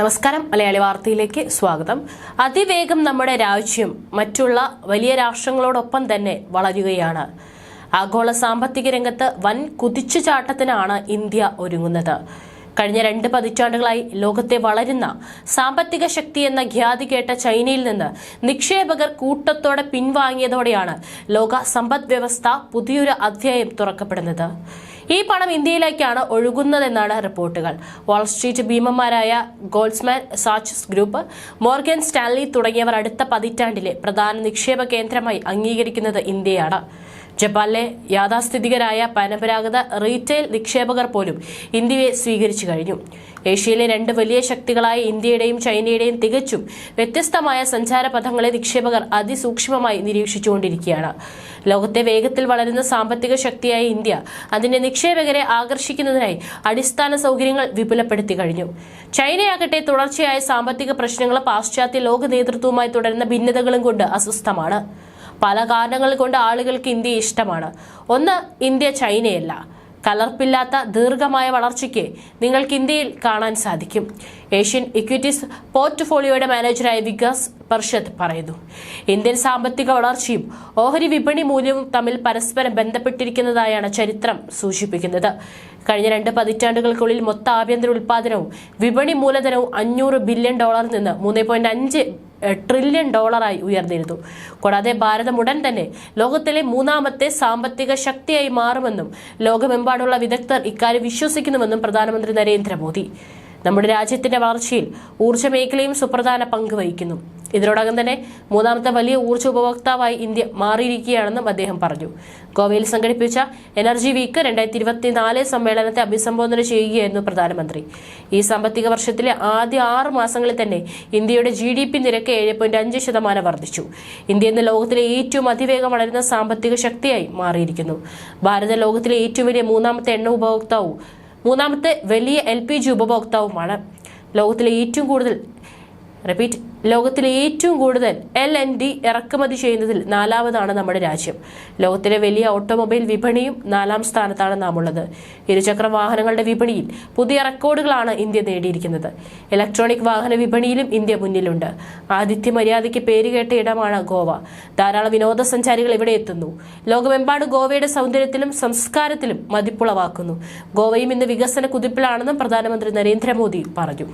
നമസ്കാരം, മലയാളി വാർത്തയിലേക്ക് സ്വാഗതം. അതിവേഗം നമ്മുടെ രാജ്യം മറ്റുള്ള വലിയ രാഷ്ട്രങ്ങളോടൊപ്പം തന്നെ വളരുകയാണ്. ആഗോള സാമ്പത്തിക രംഗത്ത് വൻ കുതിച്ചുചാട്ടത്തിനാണ് ഇന്ത്യ ഒരുങ്ങുന്നത്. കഴിഞ്ഞ 2 പതിറ്റാണ്ടുകളായി ലോകത്തെ വളരുന്ന സാമ്പത്തിക ശക്തി എന്ന ഖ്യാതി കേട്ട ചൈനയിൽ നിന്ന് നിക്ഷേപകർ കൂട്ടത്തോടെ പിൻവാങ്ങിയതോടെയാണ് ലോക സമ്പദ് വ്യവസ്ഥ പുതിയൊരു അധ്യായം തുറക്കപ്പെടുന്നത്. ഈ പണം ഇന്ത്യയിലേക്കാണ് ഒഴുകുന്നതെന്നാണ് റിപ്പോർട്ടുകൾ. Wall Street ഭീമന്മാരായ ഗോൾഡ്സ്മാൻ Sachs group, Morgan Stanley തുടങ്ങിയവർ അടുത്ത പതിറ്റാണ്ടിലെ പ്രധാന നിക്ഷേപ കേന്ദ്രമായി അംഗീകരിക്കുന്നത് ഇന്ത്യയാണ്. ജപ്പാനിലെ യാഥാസ്ഥിതികരായ പരമ്പരാഗത റീറ്റെയിൽ നിക്ഷേപകർ പോലും ഇന്ത്യയെ സ്വീകരിച്ചു കഴിഞ്ഞു. ഏഷ്യയിലെ 2 വലിയ ശക്തികളായ ഇന്ത്യയുടെയും ചൈനയുടെയും തികച്ചും വ്യത്യസ്തമായ സഞ്ചാരപഥങ്ങളെ നിക്ഷേപകർ അതിസൂക്ഷ്മമായി നിരീക്ഷിച്ചുകൊണ്ടിരിക്കുകയാണ്. ലോകത്തെ വേഗത്തിൽ വളരുന്ന സാമ്പത്തിക ശക്തിയായ ഇന്ത്യ അതിന്റെ നിക്ഷേപകരെ ആകർഷിക്കുന്നതിനായി അടിസ്ഥാന സൗകര്യങ്ങൾ വിപുലപ്പെടുത്തി കഴിഞ്ഞു. ചൈനയാകട്ടെ തുടർച്ചയായ സാമ്പത്തിക പ്രശ്നങ്ങളും പാശ്ചാത്യ ലോക നേതൃത്വവുമായി തുടരുന്ന ഭിന്നതകളും കൊണ്ട് അസ്വസ്ഥമാണ്. പല കാരണങ്ങൾ കൊണ്ട് ആളുകൾക്ക് ഇന്ത്യയെ ഇഷ്ടമാണ്. ഒന്ന്, ഇന്ത്യ ചൈനയല്ല. കലർപ്പില്ലാത്ത ദീർഘമായ വളർച്ചയ്ക്ക് നിങ്ങൾക്ക് ഇന്ത്യയിൽ കാണാൻ സാധിക്കും. ഏഷ്യൻ ഇക്വിറ്റീസ് പോർട്ട്ഫോളിയോയുടെ മാനേജറായ വികാസ് പരിഷത്ത് പറയുന്നു, ഇന്ത്യൻ സാമ്പത്തിക വളർച്ചയും ഓഹരി വിപണി മൂല്യവും തമ്മിൽ പരസ്പരം ബന്ധപ്പെട്ടിരിക്കുന്നതായാണ് ചരിത്രം സൂചിപ്പിക്കുന്നത്. കഴിഞ്ഞ 2 പതിറ്റാണ്ടുകൾക്കുള്ളിൽ മൊത്ത ആഭ്യന്തര ഉൽപാദനവും വിപണി മൂലധനവും $500 ബില്യൺ നിന്ന് $3.5 ട്രില്യൺ ഉയർന്നിരുന്നു. കൂടാതെ ഭാരതം ഉടൻ തന്നെ ലോകത്തിലെ 3ാമത്തെ സാമ്പത്തിക ശക്തിയായി മാറുമെന്നും ലോകമെമ്പാടുള്ള വിദഗ്ധർ ഇക്കാര്യം വിശ്വസിക്കുന്നുവെന്നും പ്രധാനമന്ത്രി നരേന്ദ്രമോദി. നമ്മുടെ രാജ്യത്തിന്റെ വളർച്ചയിൽ ഊർജ്ജ മേഖലയും സുപ്രധാന പങ്ക് വഹിക്കുന്നു. ഇതിനോടകം തന്നെ 3ാമത്തെ വലിയ ഊർജ്ജ ഉപഭോക്താവായി ഇന്ത്യ മാറിയിരിക്കുകയാണെന്നും അദ്ദേഹം പറഞ്ഞു. ഗോവയിൽ സംഘടിപ്പിച്ച എനർജി വീക്ക് 2024 സമ്മേളനത്തെ അഭിസംബോധന ചെയ്യുകയായിരുന്നു പ്രധാനമന്ത്രി. ഈ സാമ്പത്തിക വർഷത്തിലെ ആദ്യ 6 മാസങ്ങളിൽ തന്നെ ഇന്ത്യയുടെ GDP നിരക്ക് 7.5% വർദ്ധിച്ചു. ഇന്ത്യ ഇന്ന് ലോകത്തിലെ ഏറ്റവും അതിവേഗം വളരുന്ന സാമ്പത്തിക ശക്തിയായി മാറിയിരിക്കുന്നു. ഭാരതം ലോകത്തിലെ ഏറ്റവും വലിയ 3ാമത്തെ എണ്ണ ഉപഭോക്താവും 3ാമത്തെ വലിയ LPG ഉപഭോക്താവുമാണ്. ലോകത്തിലെ ഏറ്റവും കൂടുതൽ LNG ഇറക്കുമതി ചെയ്യുന്നതിൽ 4ാമതാണ് നമ്മുടെ രാജ്യം. ലോകത്തിലെ വലിയ ഓട്ടോമൊബൈൽ വിപണിയും 4ാം സ്ഥാനത്താണ് നാം ഉള്ളത്. ഇരുചക്ര വാഹനങ്ങളുടെ വിപണിയിൽ പുതിയ റെക്കോർഡുകളാണ് ഇന്ത്യ നേടിയിരിക്കുന്നത്. ഇലക്ട്രോണിക് വാഹന വിപണിയിലും ഇന്ത്യ മുന്നിലുണ്ട്. ആതിഥ്യ മര്യാദയ്ക്ക് പേരുകേട്ട ഇടമാണ് ഗോവ. ധാരാളം വിനോദസഞ്ചാരികൾ ഇവിടെ എത്തുന്നു. ലോകമെമ്പാടും ഗോവയുടെ സൗന്ദര്യത്തിലും സംസ്കാരത്തിലും മതിപ്പുളവാക്കുന്നു. ഗോവയും ഇന്ന് വികസന കുതിപ്പിലാണെന്നും പ്രധാനമന്ത്രി നരേന്ദ്രമോദി പറഞ്ഞു.